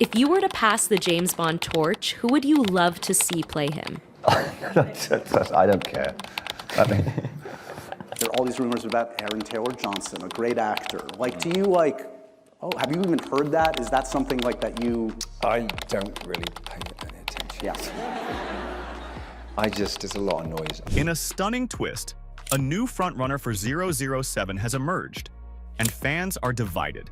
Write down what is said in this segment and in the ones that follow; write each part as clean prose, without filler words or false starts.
If you were to pass the James Bond torch, who would you love to see play him? I don't care. I mean, there are all these rumors about Aaron Taylor Johnson, a great actor. Like, do you like, oh, have you even heard that? Is that something like that you... I don't really pay any attention. Yeah. There's a lot of noise. In a stunning twist, a new frontrunner for 007 has emerged, and fans are divided.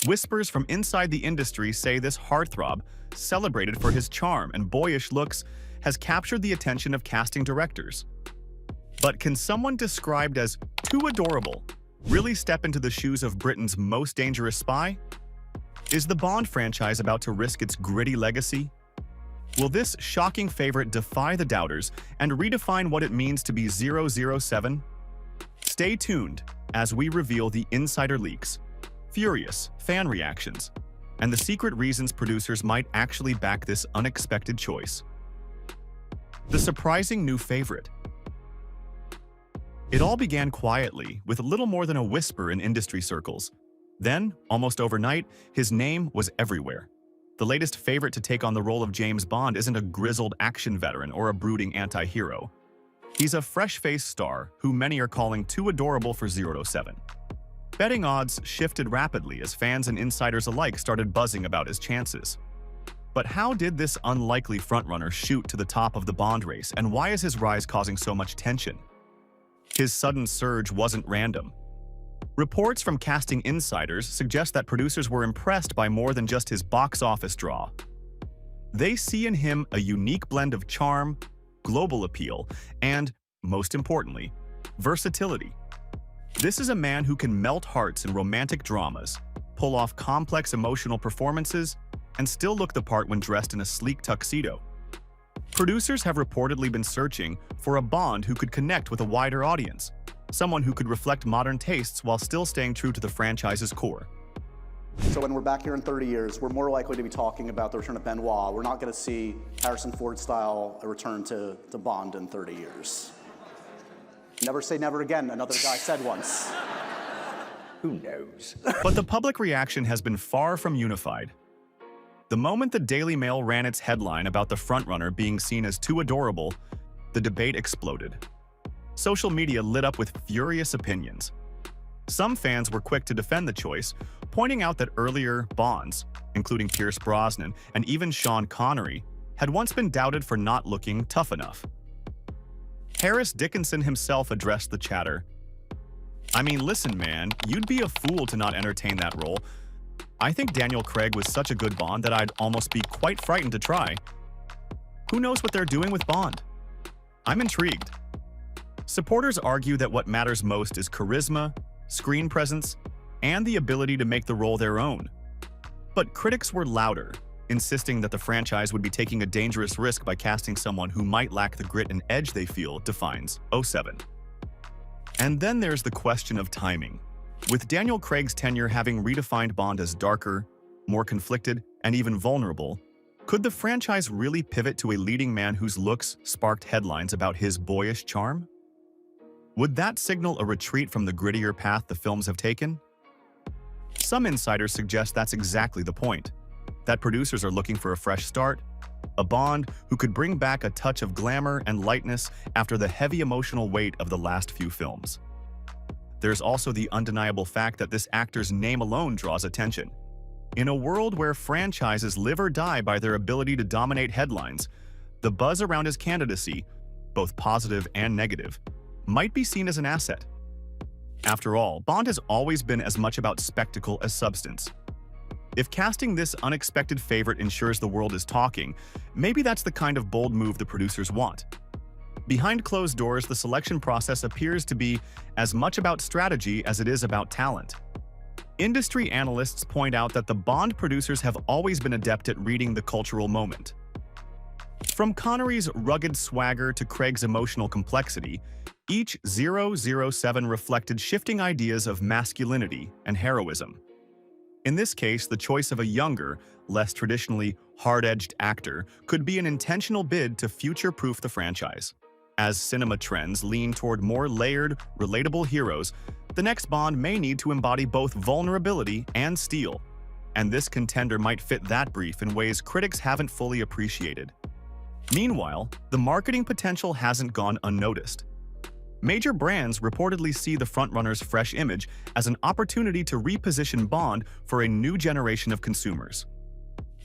Whispers from inside the industry say this heartthrob, celebrated for his charm and boyish looks, has captured the attention of casting directors. But can someone described as too adorable really step into the shoes of Britain's most dangerous spy? Is the Bond franchise about to risk its gritty legacy? Will this shocking favorite defy the doubters and redefine what it means to be 007? Stay tuned as we reveal the insider leaks, furious fan reactions, and the secret reasons producers might actually back this unexpected choice. The surprising new favorite. It all began quietly, with little more than a whisper in industry circles. Then, almost overnight, his name was everywhere. The latest favorite to take on the role of James Bond isn't a grizzled action veteran or a brooding anti-hero. He's a fresh-faced star who many are calling too adorable for 007. Betting odds shifted rapidly as fans and insiders alike started buzzing about his chances. But how did this unlikely frontrunner shoot to the top of the Bond race, and why is his rise causing so much tension? His sudden surge wasn't random. Reports from casting insiders suggest that producers were impressed by more than just his box office draw. They see in him a unique blend of charm, global appeal, and, most importantly, versatility. This is a man who can melt hearts in romantic dramas, pull off complex emotional performances, and still look the part when dressed in a sleek tuxedo. Producers have reportedly been searching for a Bond who could connect with a wider audience, someone who could reflect modern tastes while still staying true to the franchise's core. So when we're back here in 30 years, we're more likely to be talking about the return of Benoit. We're not going to see Harrison Ford-style a return to Bond in 30 years. Never say never again, another guy said once. Who knows? But the public reaction has been far from unified. The moment the Daily Mail ran its headline about the frontrunner being seen as too adorable, the debate exploded. Social media lit up with furious opinions. Some fans were quick to defend the choice, pointing out that earlier Bonds, including Pierce Brosnan and even Sean Connery, had once been doubted for not looking tough enough. Harris Dickinson himself addressed the chatter. "I mean, listen, man, you'd be a fool to not entertain that role. I think Daniel Craig was such a good Bond that I'd almost be quite frightened to try. Who knows what they're doing with Bond? I'm intrigued." Supporters argue that what matters most is charisma, screen presence, and the ability to make the role their own. But critics were louder, insisting that the franchise would be taking a dangerous risk by casting someone who might lack the grit and edge they feel defines 07. And then there's the question of timing. With Daniel Craig's tenure having redefined Bond as darker, more conflicted, and even vulnerable, could the franchise really pivot to a leading man whose looks sparked headlines about his boyish charm? Would that signal a retreat from the grittier path the films have taken? Some insiders suggest that's exactly the point, that producers are looking for a fresh start, a Bond who could bring back a touch of glamour and lightness after the heavy emotional weight of the last few films. There's also the undeniable fact that this actor's name alone draws attention. In a world where franchises live or die by their ability to dominate headlines, the buzz around his candidacy, both positive and negative, might be seen as an asset. After all, Bond has always been as much about spectacle as substance. If casting this unexpected favorite ensures the world is talking, maybe that's the kind of bold move the producers want. Behind closed doors, the selection process appears to be as much about strategy as it is about talent. Industry analysts point out that the Bond producers have always been adept at reading the cultural moment. From Connery's rugged swagger to Craig's emotional complexity, each 007 reflected shifting ideas of masculinity and heroism. In this case, the choice of a younger, less traditionally hard-edged actor could be an intentional bid to future-proof the franchise. As cinema trends lean toward more layered, relatable heroes, the next Bond may need to embody both vulnerability and steel. and this contender might fit that brief in ways critics haven't fully appreciated. Meanwhile, the marketing potential hasn't gone unnoticed. Major brands reportedly see the Frontrunner's fresh image as an opportunity to reposition Bond for a new generation of consumers.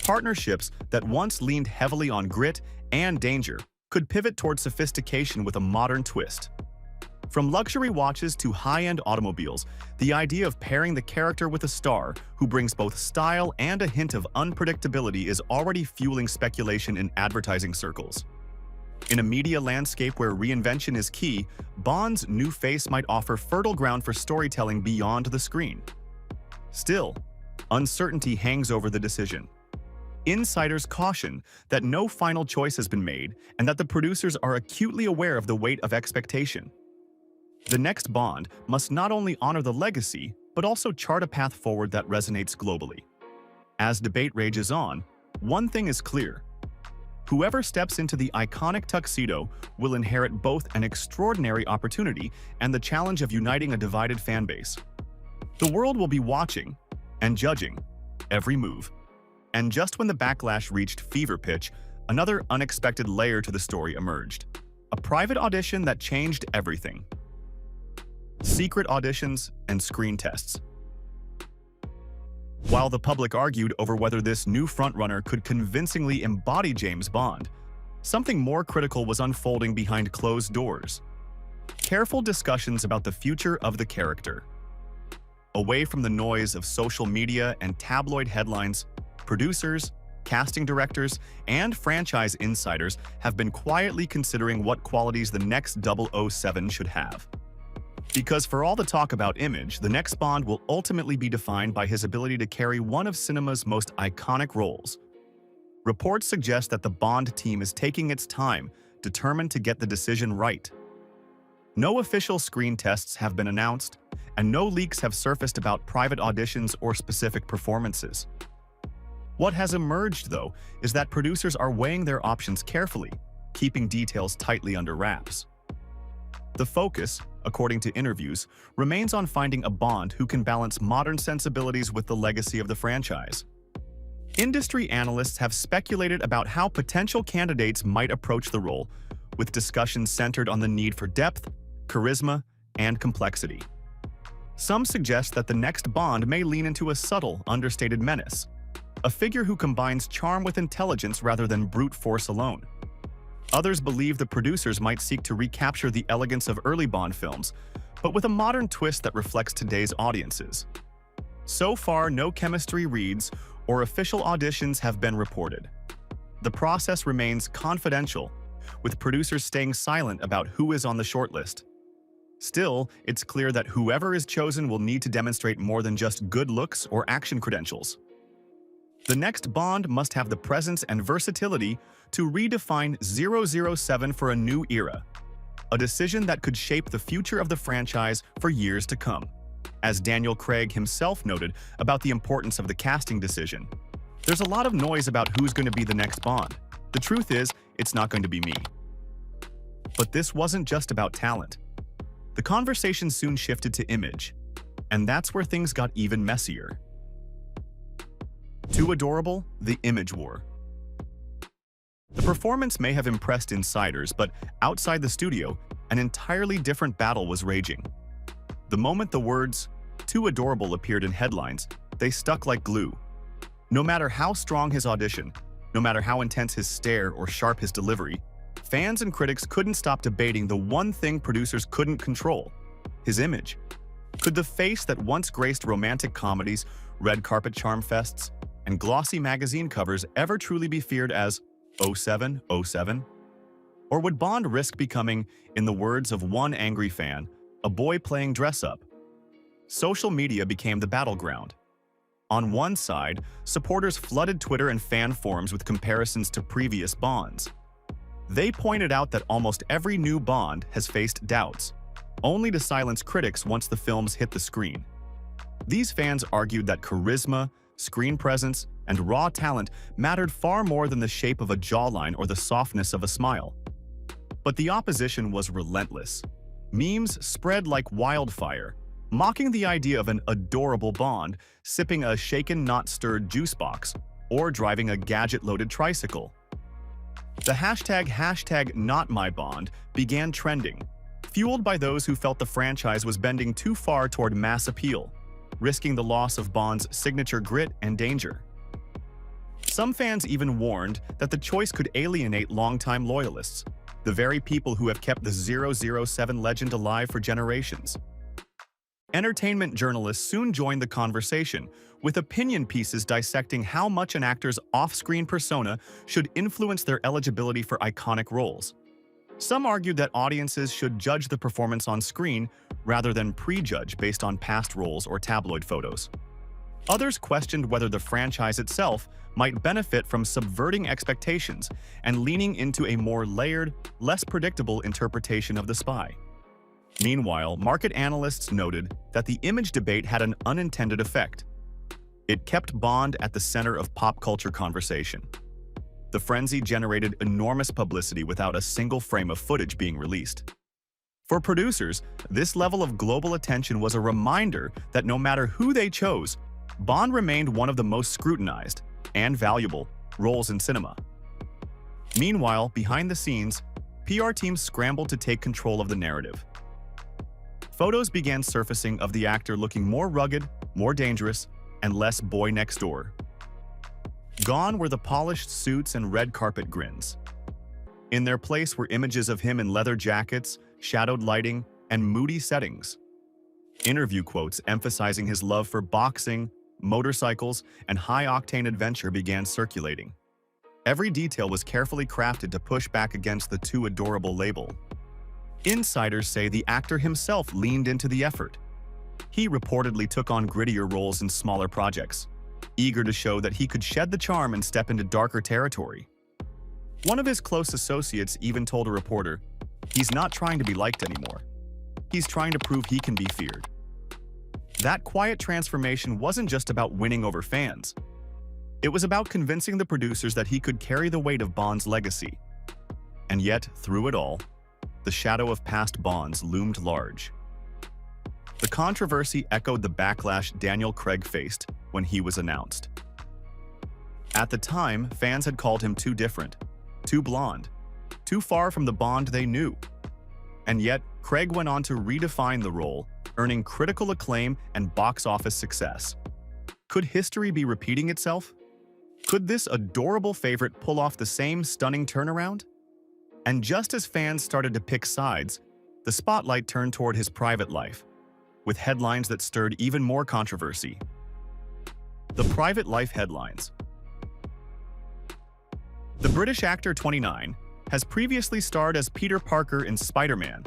Partnerships that once leaned heavily on grit and danger could pivot towards sophistication with a modern twist. From luxury watches to high-end automobiles, the idea of pairing the character with a star who brings both style and a hint of unpredictability is already fueling speculation in advertising circles. In a media landscape where reinvention is key, Bond's new face might offer fertile ground for storytelling beyond the screen. Still, uncertainty hangs over the decision. Insiders caution that no final choice has been made and that the producers are acutely aware of the weight of expectation. The next Bond must not only honor the legacy, but also chart a path forward that resonates globally. As debate rages on, one thing is clear. Whoever steps into the iconic tuxedo will inherit both an extraordinary opportunity and the challenge of uniting a divided fanbase. The world will be watching and judging every move. And just when the backlash reached fever pitch, another unexpected layer to the story emerged. A private audition that changed everything. Secret auditions and screen tests. While the public argued over whether this new frontrunner could convincingly embody James Bond, something more critical was unfolding behind closed doors. Careful discussions about the future of the character. Away from the noise of social media and tabloid headlines, producers, casting directors, and franchise insiders have been quietly considering what qualities the next 007 should have. Because for all the talk about image, the next Bond will ultimately be defined by his ability to carry one of cinema's most iconic roles. Reports suggest that the Bond team is taking its time, determined to get the decision right. No official screen tests have been announced, and no leaks have surfaced about private auditions or specific performances. What has emerged, though, is that producers are weighing their options carefully, keeping details tightly under wraps. The focus, according to interviews, remains on finding a Bond who can balance modern sensibilities with the legacy of the franchise. Industry analysts have speculated about how potential candidates might approach the role, with discussions centered on the need for depth, charisma, and complexity. Some suggest that the next Bond may lean into a subtle, understated menace, a figure who combines charm with intelligence rather than brute force alone. Others believe the producers might seek to recapture the elegance of early Bond films, but with a modern twist that reflects today's audiences. So far, no chemistry reads or official auditions have been reported. The process remains confidential, with producers staying silent about who is on the shortlist. Still, it's clear that whoever is chosen will need to demonstrate more than just good looks or action credentials. The next Bond must have the presence and versatility to redefine 007 for a new era, a decision that could shape the future of the franchise for years to come. As Daniel Craig himself noted about the importance of the casting decision, there's a lot of noise about who's going to be the next Bond. The truth is, it's not going to be me. But this wasn't just about talent. The conversation soon shifted to image, and that's where things got even messier. Too adorable? The image war. The performance may have impressed insiders, but outside the studio, an entirely different battle was raging. The moment the words, "too adorable" appeared in headlines, they stuck like glue. No matter how strong his audition, no matter how intense his stare or sharp his delivery, fans and critics couldn't stop debating the one thing producers couldn't control: his image. Could the face that once graced romantic comedies, red carpet charm fests, and glossy magazine covers ever truly be feared as 0707? Or would Bond risk becoming, in the words of one angry fan, a boy playing dress-up? Social media became the battleground. On one side, supporters flooded Twitter and fan forums with comparisons to previous Bonds. They pointed out that almost every new Bond has faced doubts, only to silence critics once the films hit the screen. These fans argued that charisma, screen presence, and raw talent mattered far more than the shape of a jawline or the softness of a smile. But the opposition was relentless. Memes spread like wildfire, mocking the idea of an adorable Bond sipping a shaken not stirred juice box or driving a gadget-loaded tricycle. The hashtag #NotMyBond began trending, fueled by those who felt the franchise was bending too far toward mass appeal, risking the loss of Bond's signature grit and danger. Some fans even warned that the choice could alienate longtime loyalists, the very people who have kept the 007 legend alive for generations. Entertainment journalists soon joined the conversation, with opinion pieces dissecting how much an actor's off-screen persona should influence their eligibility for iconic roles. Some argued that audiences should judge the performance on screen rather than prejudge based on past roles or tabloid photos. Others questioned whether the franchise itself might benefit from subverting expectations and leaning into a more layered, less predictable interpretation of the spy. Meanwhile, market analysts noted that the image debate had an unintended effect. It kept Bond at the center of pop culture conversation. The frenzy generated enormous publicity without a single frame of footage being released. For producers, this level of global attention was a reminder that no matter who they chose, Bond remained one of the most scrutinized and valuable roles in cinema. Meanwhile, behind the scenes, PR teams scrambled to take control of the narrative. Photos began surfacing of the actor looking more rugged, more dangerous, and less boy next door. Gone were the polished suits and red carpet grins. In their place were images of him in leather jackets, shadowed lighting, and moody settings. Interview quotes emphasizing his love for boxing, motorcycles, and high-octane adventure began circulating. Every detail was carefully crafted to push back against the too adorable label. Insiders say the actor himself leaned into the effort. He reportedly took on grittier roles in smaller projects, eager to show that he could shed the charm and step into darker territory. One of his close associates even told a reporter, "He's not trying to be liked anymore. He's trying to prove he can be feared." That quiet transformation wasn't just about winning over fans. It was about convincing the producers that he could carry the weight of Bond's legacy. And yet, through it all, the shadow of past Bonds loomed large. The controversy echoed the backlash Daniel Craig faced when he was announced. At the time, fans had called him too different, too blonde, too far from the Bond they knew. And yet, Craig went on to redefine the role, earning critical acclaim and box office success. Could history be repeating itself? Could this adorable favorite pull off the same stunning turnaround? And just as fans started to pick sides, the spotlight turned toward his private life, with headlines that stirred even more controversy. The private life headlines. The British actor 29 has previously starred as Peter Parker in Spider-Man,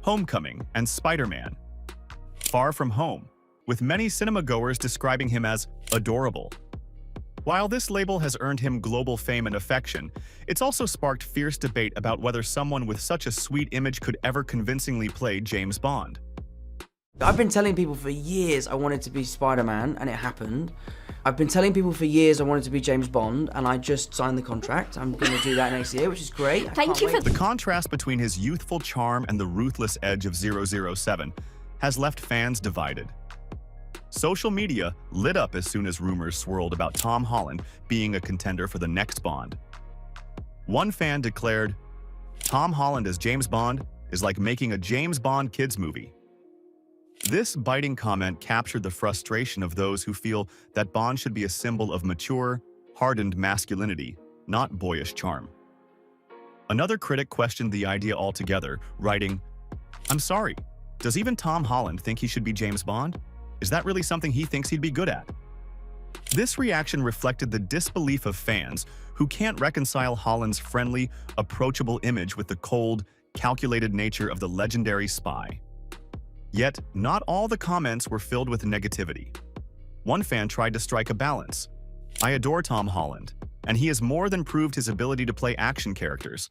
Homecoming, and Spider-Man Far From Home, with many cinema-goers describing him as adorable. While this label has earned him global fame and affection, it's also sparked fierce debate about whether someone with such a sweet image could ever convincingly play James Bond. I've been telling people for years I wanted to be Spider-Man, and it happened. I've been telling people for years I wanted to be James Bond, and I just signed the contract. I'm going to do that next year, which is great. Thank you for The contrast between his youthful charm and the ruthless edge of 007 has left fans divided. Social media lit up as soon as rumors swirled about Tom Holland being a contender for the next Bond. One fan declared, "Tom Holland as James Bond is like making a James Bond kids movie." This biting comment captured the frustration of those who feel that Bond should be a symbol of mature, hardened masculinity, not boyish charm. Another critic questioned the idea altogether, writing, "I'm sorry, does even Tom Holland think he should be James Bond? Is that really something he thinks he'd be good at?" This reaction reflected the disbelief of fans who can't reconcile Holland's friendly, approachable image with the cold, calculated nature of the legendary spy. Yet, not all the comments were filled with negativity. One fan tried to strike a balance. "I adore Tom Holland, and he has more than proved his ability to play action characters.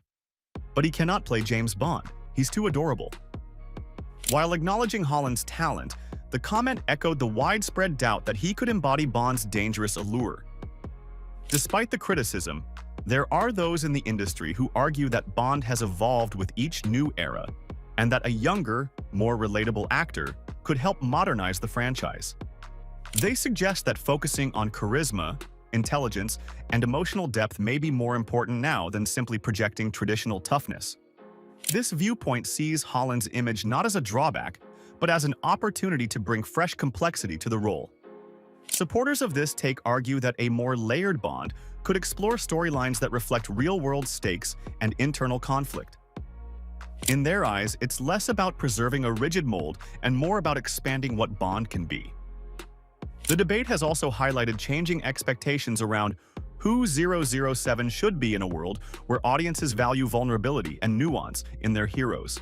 But he cannot play James Bond. He's too adorable." While acknowledging Holland's talent, the comment echoed the widespread doubt that he could embody Bond's dangerous allure. Despite the criticism, there are those in the industry who argue that Bond has evolved with each new era, and that a younger, more relatable actor could help modernize the franchise. They suggest that focusing on charisma, intelligence, and emotional depth may be more important now than simply projecting traditional toughness. This viewpoint sees Holland's image not as a drawback, but as an opportunity to bring fresh complexity to the role. Supporters of this take argue that a more layered Bond could explore storylines that reflect real-world stakes and internal conflict. In their eyes, it's less about preserving a rigid mold and more about expanding what Bond can be. The debate has also highlighted changing expectations around who 007 should be in a world where audiences value vulnerability and nuance in their heroes.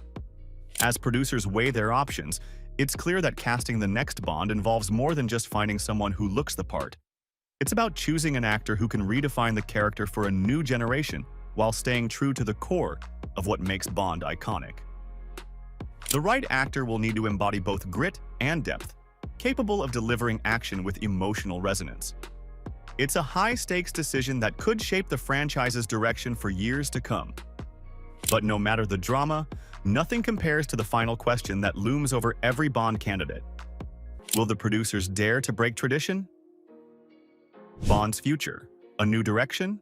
As producers weigh their options, it's clear that casting the next Bond involves more than just finding someone who looks the part. It's about choosing an actor who can redefine the character for a new generation while staying true to the core of what makes Bond iconic. The right actor will need to embody both grit and depth, capable of delivering action with emotional resonance. It's a high-stakes decision that could shape the franchise's direction for years to come. But no matter the drama, nothing compares to the final question that looms over every Bond candidate. Will the producers dare to break tradition? Bond's future, a new direction?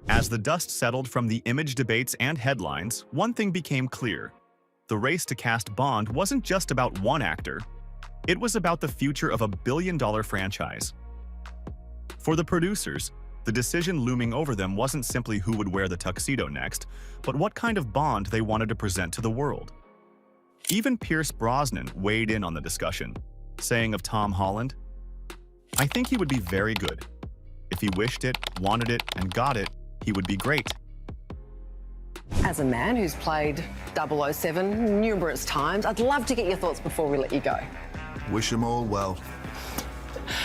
As the dust settled from the image debates and headlines, one thing became clear. The race to cast Bond wasn't just about one actor. It was about the future of a billion-dollar franchise. For the producers, the decision looming over them wasn't simply who would wear the tuxedo next, but what kind of Bond they wanted to present to the world. Even Pierce Brosnan weighed in on the discussion, saying of Tom Holland, "I think he would be very good. If he wished it, wanted it, and got it, he would be great." As a man who's played 007 numerous times, I'd love to get your thoughts before we let you go. Wish them all well.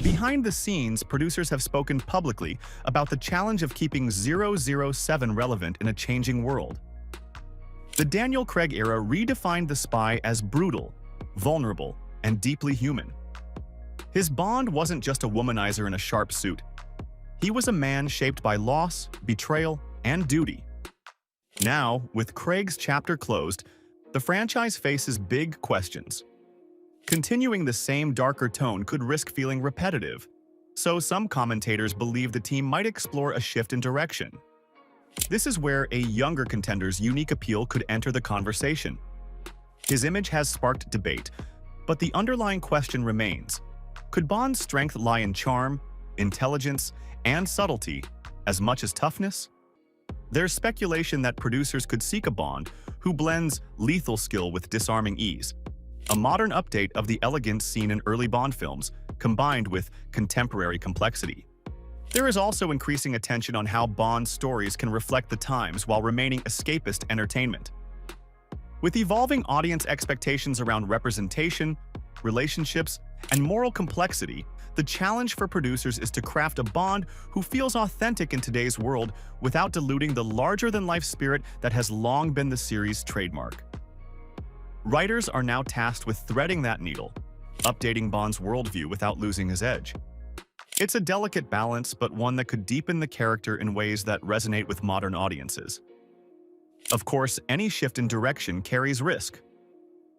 Behind the scenes, producers have spoken publicly about the challenge of keeping 007 relevant in a changing world. The Daniel Craig era redefined the spy as brutal, vulnerable, and deeply human. His Bond wasn't just a womanizer in a sharp suit. He was a man shaped by loss, betrayal, and duty. Now, with Craig's chapter closed, the franchise faces big questions. Continuing the same darker tone could risk feeling repetitive, so some commentators believe the team might explore a shift in direction. This is where a younger contender's unique appeal could enter the conversation. His image has sparked debate, but the underlying question remains: could Bond's strength lie in charm, intelligence, and subtlety, as much as toughness? There's speculation that producers could seek a Bond who blends lethal skill with disarming ease, a modern update of the elegance seen in early Bond films, combined with contemporary complexity. There is also increasing attention on how Bond stories can reflect the times while remaining escapist entertainment. With evolving audience expectations around representation, relationships, and moral complexity, the challenge for producers is to craft a Bond who feels authentic in today's world without diluting the larger-than-life spirit that has long been the series' trademark. Writers are now tasked with threading that needle, updating Bond's worldview without losing his edge. It's a delicate balance, but one that could deepen the character in ways that resonate with modern audiences. Of course, any shift in direction carries risk.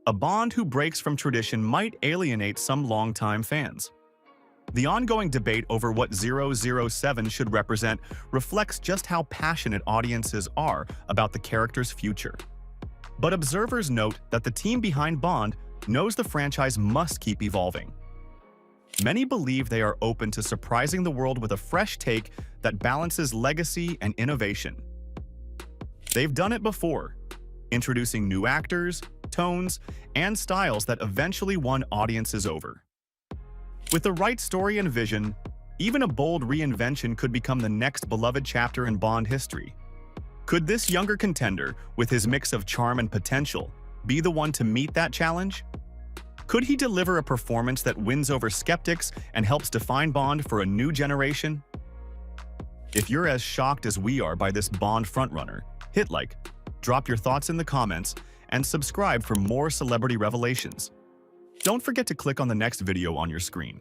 A Bond who breaks from tradition might alienate some longtime fans. The ongoing debate over what 007 should represent reflects just how passionate audiences are about the character's future. But observers note that the team behind Bond knows the franchise must keep evolving. Many believe they are open to surprising the world with a fresh take that balances legacy and innovation. They've done it before, introducing new actors, tones, and styles that eventually won audiences over. With the right story and vision, even a bold reinvention could become the next beloved chapter in Bond history. Could this younger contender, with his mix of charm and potential, be the one to meet that challenge? Could he deliver a performance that wins over skeptics and helps define Bond for a new generation? If you're as shocked as we are by this Bond frontrunner, hit like, drop your thoughts in the comments, and subscribe for more celebrity revelations. Don't forget to click on the next video on your screen.